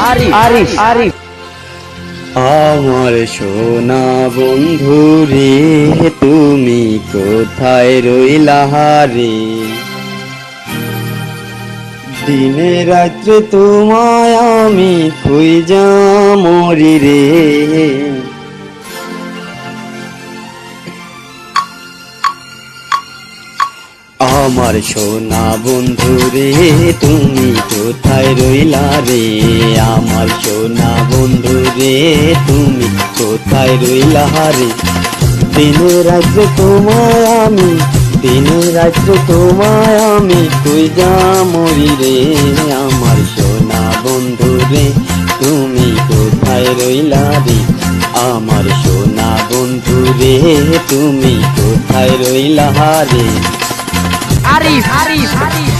আরিফ আরিফ আমার সোনা বন্ধু রে, তুমি কোথায় রইলা রে? দিনে রাত্রে তোমায় আমি খুঁজা মরি রে। আমার সোনা বন্ধু রে, তুমি কোথায় রইলা রে? আমার সোনা বন্ধু রে, তুমি কোথায় রইলা রে? দিনে রাত্রে তোমায় আমি, দিনে রাত্রে তোমায় আমি খুঁজা মরি রে। আমার সোনা বন্ধু রে, তুমি কোথায় রইলা রে? আমার সোনা বন্ধু রে, তুমি কোথায় রইলা রে? আরিফ আরিফ আরিফ